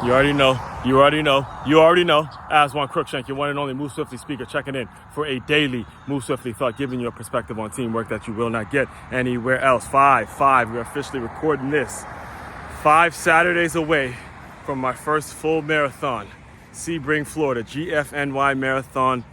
You already know. Aswand Cruickshank, your one and only Move Swiftly speaker, checking in for a daily Move Swiftly thought, giving you a perspective on teamwork that you will not get anywhere else. We're officially recording this 5 Saturdays away from my first full marathon. Sebring, Florida, GFNY Marathon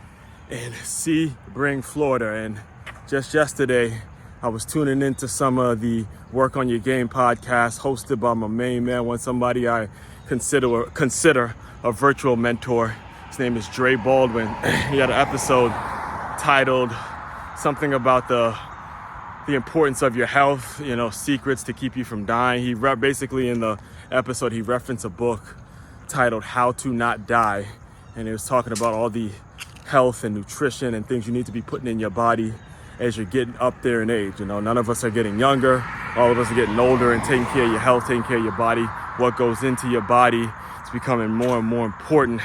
in Sebring, Florida. And just yesterday, I was tuning into some of the Work on Your Game podcast hosted by my main man, somebody I consider a virtual mentor. His name is Dre Baldwin. He had an episode titled something about the importance of your health, secrets to keep you from dying. Basically in the episode, he referenced a book titled How to Not Die. And he was talking about all the health and nutrition and things you need to be putting in your body as you're getting up there in age. None of us are getting younger. All of us are getting older, and taking care of your health, taking care of your body, what goes into your body, is becoming more and more important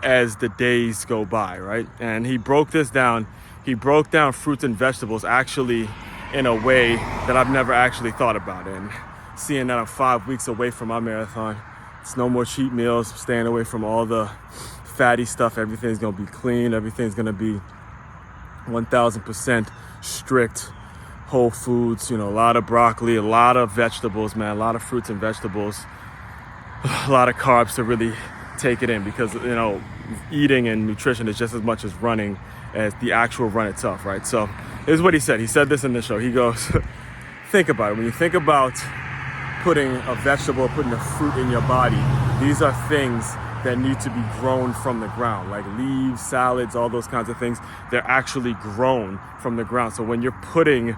as the days go by, right? And he broke this down. He broke down fruits and vegetables actually in a way that I've never actually thought about. And seeing that I'm 5 weeks away from my marathon, it's no more cheat meals, staying away from all the fatty stuff. Everything's gonna be clean. Everything's gonna be 1000% strict whole foods, a lot of broccoli, a lot of vegetables, man, a lot of fruits and vegetables, a lot of carbs to really take it in, because eating and nutrition is just as much as running as the actual run itself, right? So here's what he said. He said this in the show. He goes, think about it. When you think about putting a vegetable, putting a fruit in your body, these are things that need to be grown from the ground, like leaves, salads, all those kinds of things. They're actually grown from the ground. So when you're putting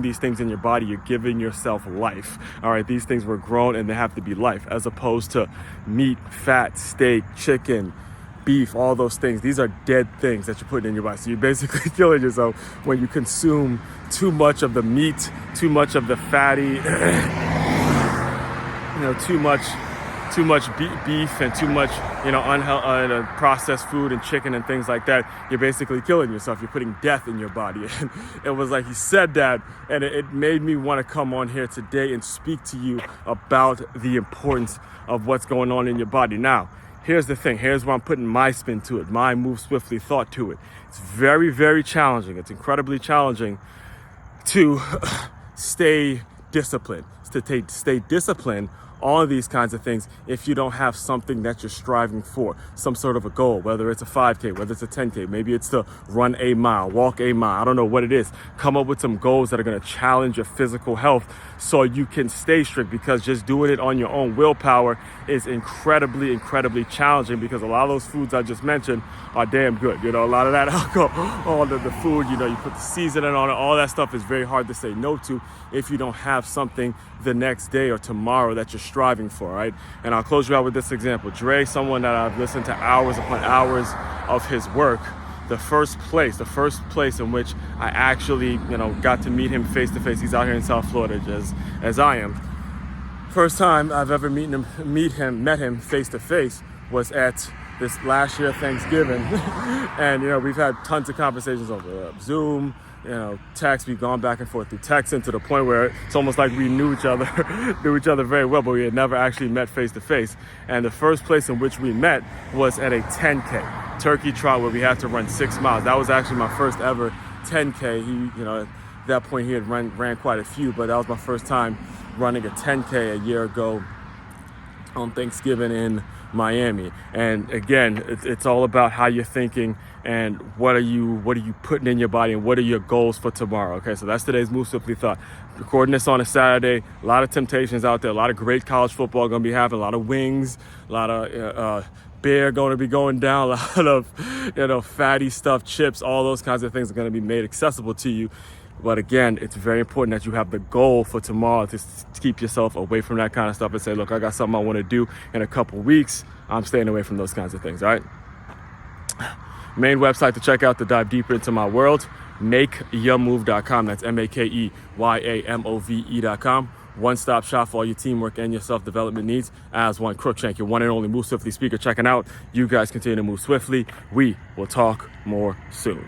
these things in your body, you're giving yourself life. All right, these things were grown and they have to be life, as opposed to meat, fat, steak, chicken, beef, all those things. These are dead things that you're putting in your body. So you're basically killing yourself when you consume too much of the meat, too much of the fatty, too much beef and too much, processed food and chicken and things like that. You're basically killing yourself. You're putting death in your body. And it was like he said that, and it made me want to come on here today and speak to you about the importance of what's going on in your body. Now, here's the thing. Here's where I'm putting my spin to it, my Move Swiftly thought to it. It's very, very challenging. It's incredibly challenging to stay disciplined, stay disciplined on these kinds of things if you don't have something that you're striving for, some sort of a goal, whether it's a 5K, whether it's a 10K, maybe it's to run a mile, walk a mile, I don't know what it is. Come up with some goals that are going to challenge your physical health so you can stay strict, because just doing it on your own willpower is incredibly, incredibly challenging, because a lot of those foods I just mentioned are damn good. A lot of that alcohol, all of the food, you put the seasoning on it, all that stuff is very hard to say no to if you don't have something the next day or tomorrow that you're striving for, right? And I'll close you out with this example. Dre, someone that I've listened to hours upon hours of his work, the first place in which I actually, got to meet him face to face. He's out here in South Florida as I am. First time I've ever met him face to face was at this last year Thanksgiving. And, we've had tons of conversations over Zoom, text. We've gone back and forth through texting to the point where it's almost like we knew each other very well, but we had never actually met face to face. And the first place in which we met was at a 10K turkey trot where we had to run 6 miles. That was actually my first ever 10K. He, at that point he had ran quite a few, but that was my first time running a 10K a year ago on Thanksgiving in Miami. And again, it's all about how you're thinking and what are you putting in your body and what are your goals for tomorrow. Okay, so that's today's Move Swiftly thought. Recording this on a Saturday, a lot of temptations out there, a lot of great college football going to be happening, a lot of wings, a lot of beer going to be going down, a lot of fatty stuff, chips, all those kinds of things are going to be made accessible to you. But again, it's very important that you have the goal for tomorrow to keep yourself away from that kind of stuff and say, look, I got something I want to do in a couple weeks. I'm staying away from those kinds of things, all right? Main website to check out to dive deeper into my world, makeyourmove.com. That's makeyaamove.com. One-stop shop for all your teamwork and your self-development needs. Aswand Cruickshank, your one and only Move Swiftly speaker, checking out. You guys continue to move swiftly. We will talk more soon.